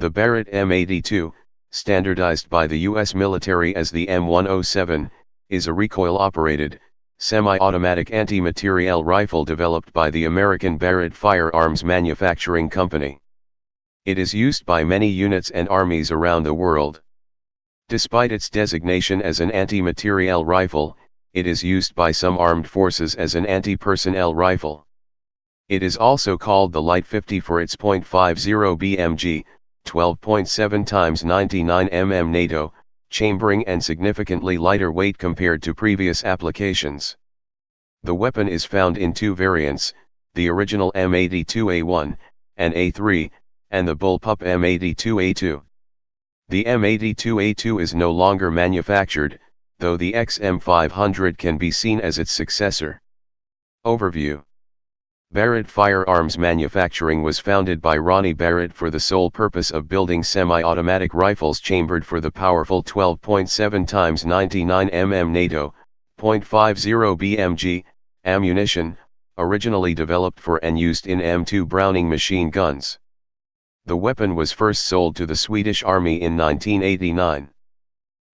The Barrett M82, standardized by the U.S. military as the M107, is a recoil-operated, semi-automatic anti-materiel rifle developed by the American Barrett Firearms Manufacturing Company. It is used by many units and armies around the world. Despite its designation as an anti-materiel rifle, it is used by some armed forces as an anti-personnel rifle. It is also called the Light 50 for its .50 BMG, 12.7 x 99 mm NATO, chambering and significantly lighter weight compared to previous applications. The weapon is found in two variants, the original M82a1 and A3, and the bullpup M82a2. The M82a2 is no longer manufactured, though the XM500 can be seen as its successor. Overview. Barrett Firearms Manufacturing was founded by Ronnie Barrett for the sole purpose of building semi-automatic rifles chambered for the powerful 12.7 x 99 mm NATO, .50 BMG, ammunition, originally developed for and used in M2 Browning machine guns. The weapon was first sold to the Swedish Army in 1989.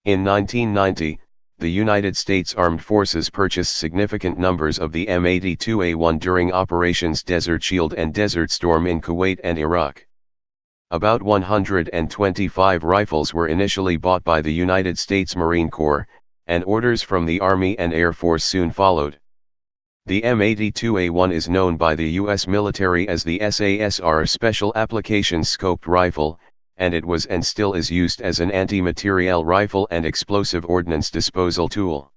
In 1990, the United States Armed Forces purchased significant numbers of the M82a1 during Operations Desert Shield and Desert Storm in Kuwait and Iraq. About 125 rifles were initially bought by the United States Marine Corps, and orders from the Army and Air Force soon followed. The M82a1 is known by the U.S. military as the SASR Special Applications Scoped Rifle, and it was and still is used as an anti-materiel rifle and explosive ordnance disposal tool.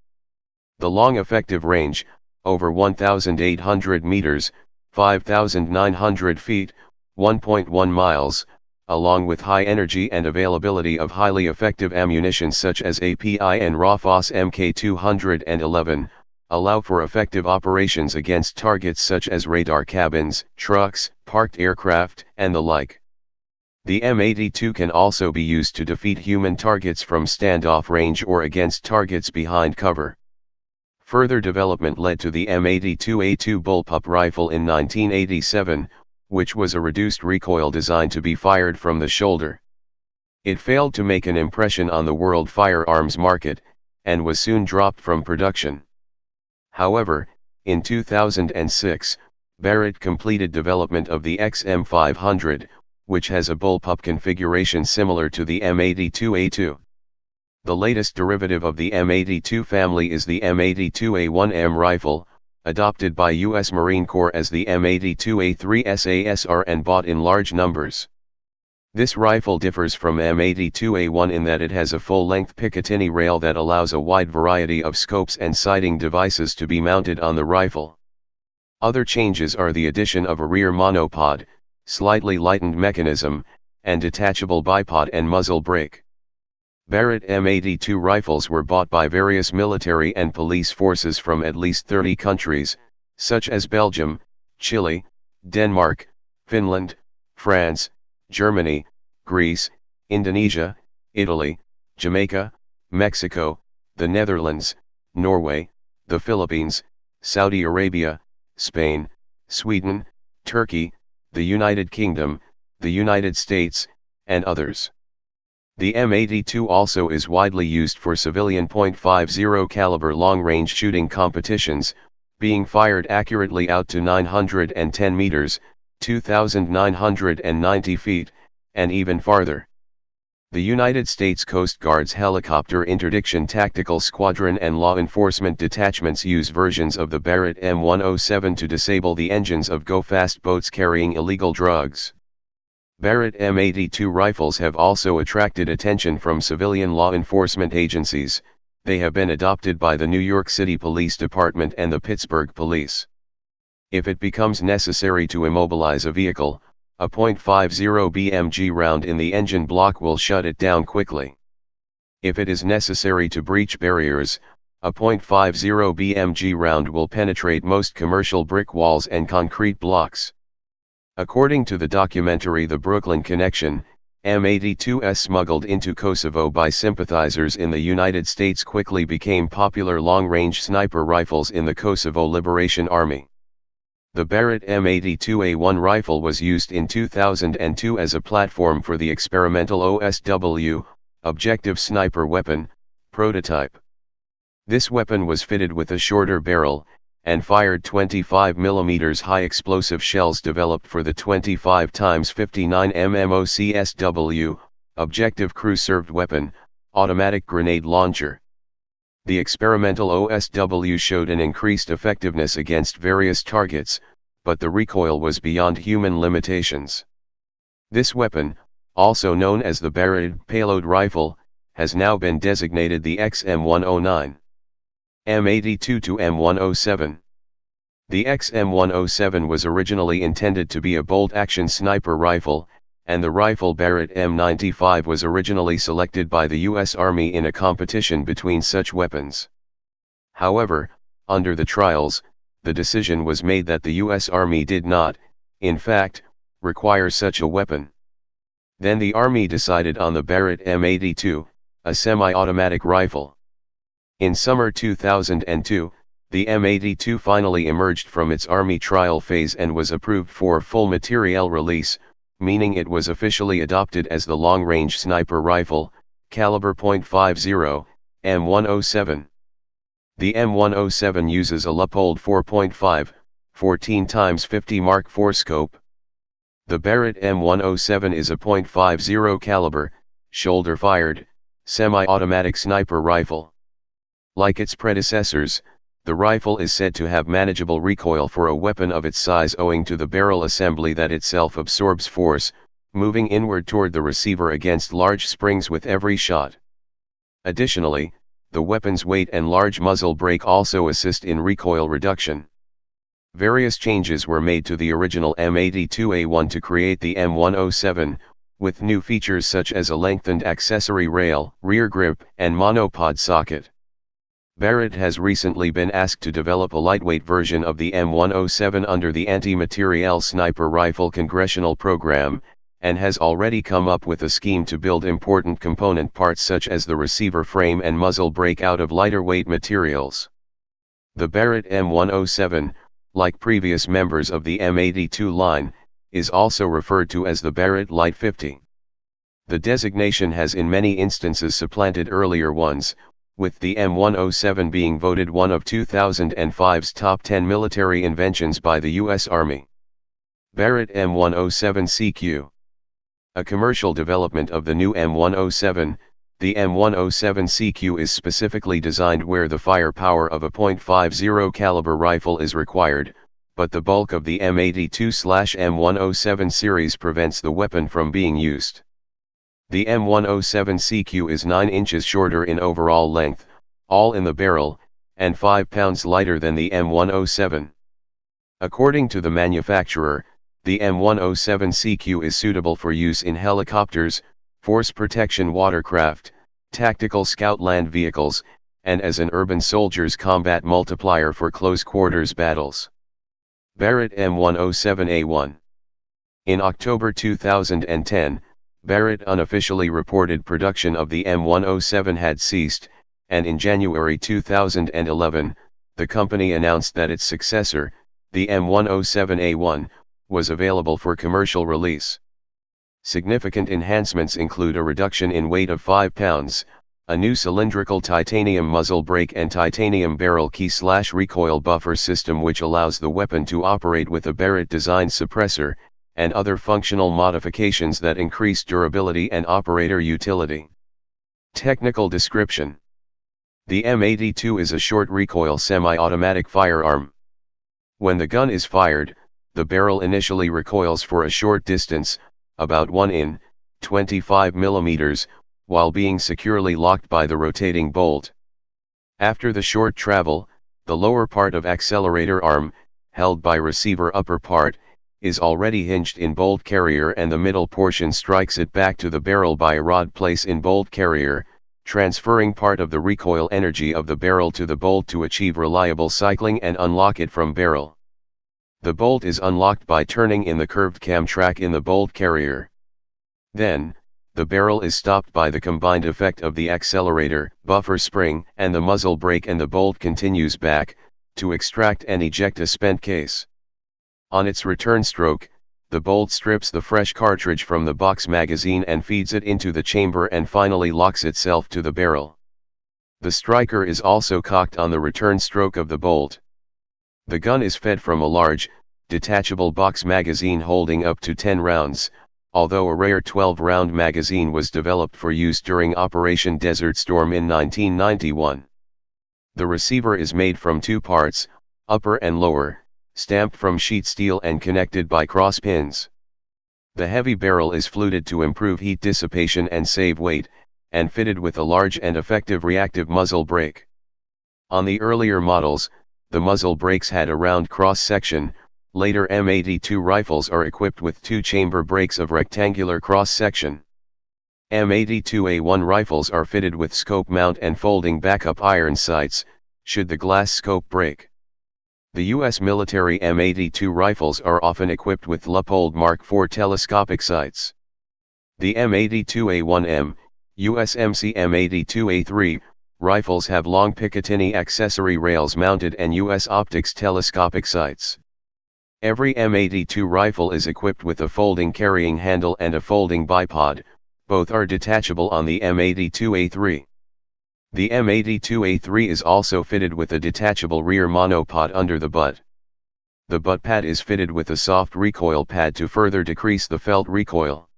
The long effective range, over 1,800 meters, 5,900 feet, 1.1 miles, along with high energy and availability of highly effective ammunition such as API and Raufoss Mk211, allow for effective operations against targets such as radar cabins, trucks, parked aircraft, and the like. The M82 can also be used to defeat human targets from standoff range or against targets behind cover. Further development led to the M82a2 bullpup rifle in 1987, which was a reduced recoil design to be fired from the shoulder. It failed to make an impression on the world firearms market, and was soon dropped from production. However, in 2006, Barrett completed development of the XM500, which has a bullpup configuration similar to the M82a2. The latest derivative of the M82 family is the M82a1 M Rifle, adopted by U.S. Marine Corps as the M82a3 SASR and bought in large numbers. This rifle differs from M82a1 in that it has a full-length Picatinny rail that allows a wide variety of scopes and sighting devices to be mounted on the rifle. Other changes are the addition of a rear monopod, slightly lightened mechanism, and detachable bipod and muzzle brake. Barrett M82 rifles were bought by various military and police forces from at least 30 countries, such as Belgium, Chile, Denmark, Finland, France, Germany, Greece, Indonesia, Italy, Jamaica, Mexico, the Netherlands, Norway, the Philippines, Saudi Arabia, Spain, Sweden, Turkey, the United Kingdom, the United States, and others. The M82 also is widely used for civilian .50 caliber long-range shooting competitions, being fired accurately out to 910 meters, 2,990 feet, and even farther. The United States Coast Guard's Helicopter Interdiction Tactical Squadron and law enforcement detachments use versions of the Barrett M107 to disable the engines of go-fast boats carrying illegal drugs. Barrett M82 rifles have also attracted attention from civilian law enforcement agencies. They have been adopted by the New York City Police Department and the Pittsburgh Police. If it becomes necessary to immobilize a vehicle, a .50 BMG round in the engine block will shut it down quickly. If it is necessary to breach barriers, a .50 BMG round will penetrate most commercial brick walls and concrete blocks. According to the documentary The Brooklyn Connection, M82s smuggled into Kosovo by sympathizers in the United States quickly became popular long-range sniper rifles in the Kosovo Liberation Army. The Barrett M82a1 rifle was used in 2002 as a platform for the experimental OSW, Objective Sniper Weapon, prototype. This weapon was fitted with a shorter barrel, and fired 25mm high explosive shells developed for the 25x59 MMOCSW, Objective Crew-Served Weapon, automatic grenade launcher. The experimental OSW showed an increased effectiveness against various targets, but the recoil was beyond human limitations. This weapon, also known as the Barrett payload rifle, has now been designated the XM109. M82 to M107. The XM107 was originally intended to be a bolt-action sniper rifle, and the rifle Barrett M95 was originally selected by the U.S. Army in a competition between such weapons. However, under the trials, the decision was made that the U.S. Army did not, in fact, require such a weapon. Then the Army decided on the Barrett M82, a semi-automatic rifle. In summer 2002, the M82 finally emerged from its Army trial phase and was approved for full materiel release, meaning it was officially adopted as the long-range sniper rifle, caliber .50, M107. The M107 uses a Leupold 4.5, 14x50 Mark IV scope. The Barrett M107 is a .50 caliber, shoulder-fired, semi-automatic sniper rifle. Like its predecessors, the rifle is said to have manageable recoil for a weapon of its size owing to the barrel assembly that itself absorbs force, moving inward toward the receiver against large springs with every shot. Additionally, the weapon's weight and large muzzle brake also assist in recoil reduction. Various changes were made to the original M82a1 to create the M107, with new features such as a lengthened accessory rail, rear grip, and monopod socket. Barrett has recently been asked to develop a lightweight version of the M107 under the Anti-Materiel Sniper Rifle Congressional Program, and has already come up with a scheme to build important component parts such as the receiver frame and muzzle brake out of lighter weight materials. The Barrett M107, like previous members of the M82 line, is also referred to as the Barrett Light 50. The designation has in many instances supplanted earlier ones, with the M107 being voted one of 2005's top 10 military inventions by the U.S. Army. Barrett M107 Cq. A commercial development of the new M107, the M107 Cq is specifically designed where the firepower of a .50 caliber rifle is required, but the bulk of the M82/M107 series prevents the weapon from being used. The M107 Cq is 9 inches shorter in overall length, all in the barrel, and 5 pounds lighter than the M107. According to the manufacturer, the M107 Cq is suitable for use in helicopters, force protection watercraft, tactical scout land vehicles, and as an urban soldier's combat multiplier for close quarters battles. Barrett M107a1. In October 2010, Barrett unofficially reported production of the M107 had ceased, and in January 2011, the company announced that its successor, the M107a1, was available for commercial release. Significant enhancements include a reduction in weight of 5 pounds, a new cylindrical titanium muzzle brake and titanium barrel key/recoil buffer system which allows the weapon to operate with a Barrett-designed suppressor, and other functional modifications that increase durability and operator utility. Technical description. The M82 is a short recoil semi-automatic firearm. When the gun is fired, the barrel initially recoils for a short distance, about 1 in, 25 mm, while being securely locked by the rotating bolt. After the short travel, the lower part of accelerator arm, held by receiver upper part, is already hinged in bolt carrier and the middle portion strikes it back to the barrel by a rod place in bolt carrier, transferring part of the recoil energy of the barrel to the bolt to achieve reliable cycling and unlock it from barrel. The bolt is unlocked by turning in the curved cam track in the bolt carrier. Then, the barrel is stopped by the combined effect of the accelerator, buffer spring, and the muzzle brake, and the bolt continues back, to extract and eject a spent case. On its return stroke, the bolt strips the fresh cartridge from the box magazine and feeds it into the chamber and finally locks itself to the barrel. The striker is also cocked on the return stroke of the bolt. The gun is fed from a large, detachable box magazine holding up to 10 rounds, although a rare 12-round magazine was developed for use during Operation Desert Storm in 1991. The receiver is made from two parts, upper and lower, stamped from sheet steel and connected by cross pins. The heavy barrel is fluted to improve heat dissipation and save weight, and fitted with a large and effective reactive muzzle brake. On the earlier models, the muzzle brakes had a round cross-section. Later M82 rifles are equipped with two-chamber brakes of rectangular cross-section. M82a1 rifles are fitted with scope mount and folding backup iron sights, should the glass scope break. The U.S. military M82 rifles are often equipped with Leupold Mark IV telescopic sights. The M82a1 M, USMC M82a3, rifles have long Picatinny accessory rails mounted and U.S. optics telescopic sights. Every M82 rifle is equipped with a folding carrying handle and a folding bipod, both are detachable on the M82a3. The M82a3 is also fitted with a detachable rear monopod under the butt. The butt pad is fitted with a soft recoil pad to further decrease the felt recoil.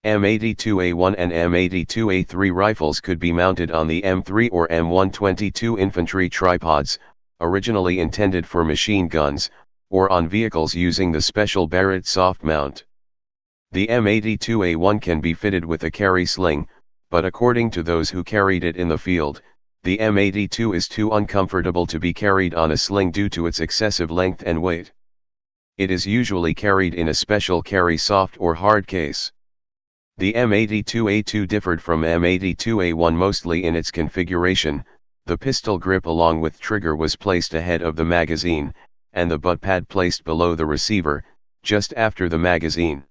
M82a1 and M82a3 rifles could be mounted on the M3 or M122 infantry tripods, originally intended for machine guns, or on vehicles using the special Barrett soft mount. The M82a1 can be fitted with a carry sling, but according to those who carried it in the field, the M82 is too uncomfortable to be carried on a sling due to its excessive length and weight. It is usually carried in a special carry soft or hard case. The M82a2 differed from M82a1 mostly in its configuration. The pistol grip along with trigger was placed ahead of the magazine, and the butt pad placed below the receiver, just after the magazine.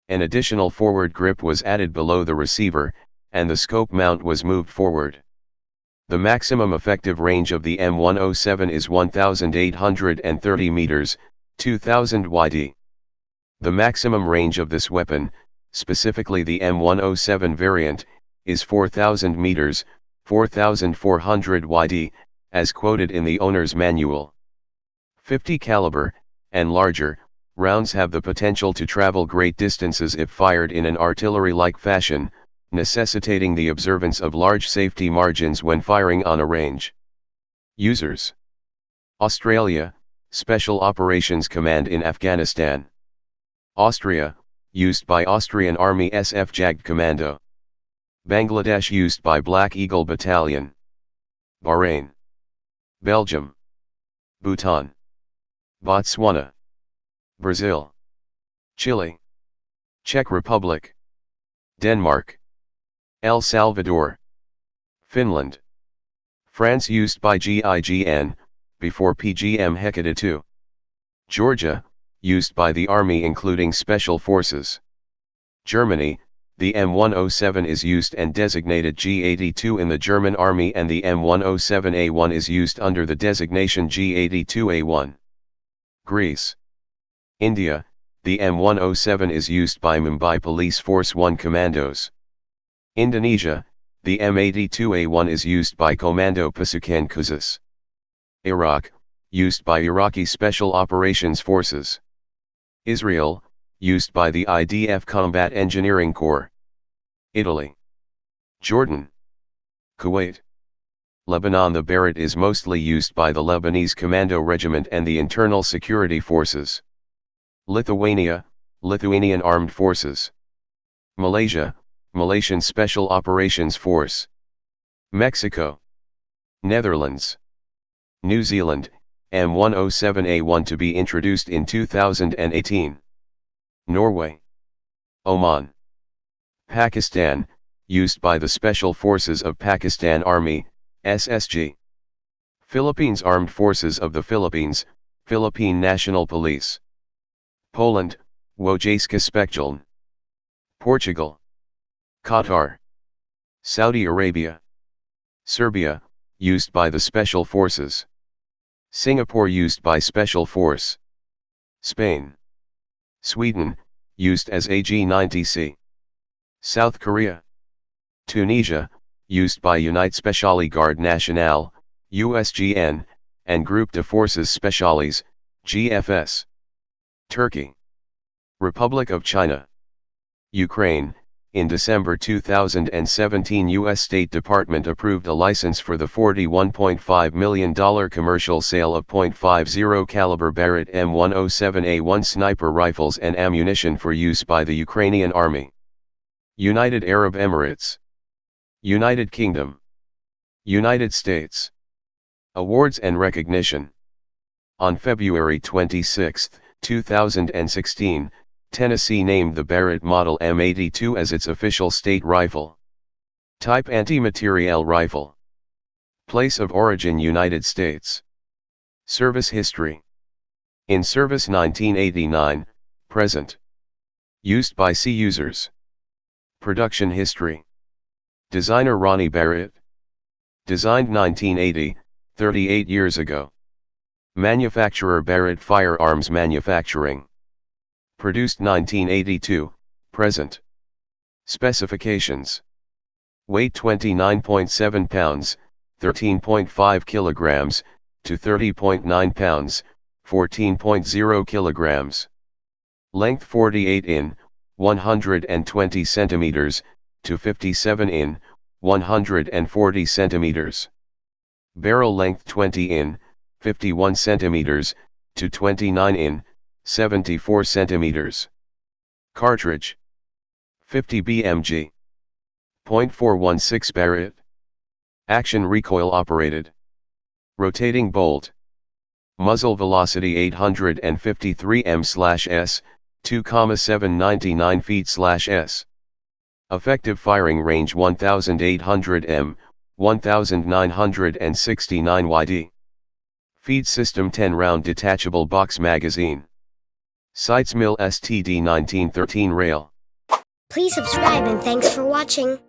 An additional forward grip was added below the receiver, and the scope mount was moved forward. The maximum effective range of the M107 is 1,830 meters, 2,000 yd. The maximum range of this weapon, specifically the M107 variant, is 4,000 meters, 4,400 yd, as quoted in the owner's manual. 50 caliber, and larger, rounds have the potential to travel great distances if fired in an artillery-like fashion, necessitating the observance of large safety margins when firing on a range. Users: Australia, Special Operations Command in Afghanistan. Austria, used by Austrian Army SF Jagd Commando. Bangladesh, used by Black Eagle Battalion. Bahrain. Belgium. Bhutan. Botswana. Brazil. Chile. Czech Republic. Denmark. El Salvador. Finland. France, used by GIGN, before PGM Hecate II. Georgia, used by the Army including Special Forces. Germany, the M107 is used and designated G82 in the German Army, and the M107A1 is used under the designation G82A1. Greece. India, the M107 is used by Mumbai Police Force 1 Commandos. Indonesia, the M82A1 is used by Komando Pasukan Khusus. Iraq, used by Iraqi Special Operations Forces. Israel, used by the IDF Combat Engineering Corps. Italy. Jordan. Kuwait. Lebanon, the Barrett is mostly used by the Lebanese Commando Regiment and the Internal Security Forces. Lithuania, Lithuanian Armed Forces. Malaysia, Malaysian Special Operations Force. Mexico. Netherlands. New Zealand, M107A1 to be introduced in 2018. Norway. Oman. Pakistan, used by the Special Forces of Pakistan Army, SSG. Philippines, Armed Forces of the Philippines, Philippine National Police. Poland, Wojska Specjalne. Portugal. Qatar. Saudi Arabia. Serbia, used by the Special Forces. Singapore, used by Special Force. Spain. Sweden, used as AG90C. South Korea. Tunisia, used by Unité Spéciale Garde Nationale, USGN, and Groupe de Forces Spéciales, GFS. Turkey. Republic of China. Ukraine. In December 2017, U.S. State Department approved a license for the $41.5 million commercial sale of .50 caliber Barrett M107a1 sniper rifles and ammunition for use by the Ukrainian Army. United Arab Emirates. United Kingdom. United States. Awards and recognition. On February 26, 2016, Tennessee named the Barrett Model M82 as its official state rifle. Type anti-materiel rifle. Place of origin United States. Service history. In service 1989, present. Used by C users. Production history. Designer Ronnie Barrett. Designed 1980, 38 years ago. Manufacturer Barrett Firearms Manufacturing. Produced 1982, present. Specifications. Weight 29.7 pounds, 13.5 kilograms, to 30.9 pounds, 14.0 kilograms. Length 48 in, 120 centimeters, to 57 in, 140 centimeters. Barrel length 20 in, 51 centimeters, to 29 in, 74 centimeters. Cartridge. 50 BMG. .416 Barrett. Action recoil operated. Rotating bolt. Muzzle velocity 853 m/s, 2,799 feet/s. Effective firing range 1800 m, 1969 yd. Feed system 10-round detachable box magazine. Sights Mil STD 1913 rail. Please subscribe and thanks for watching.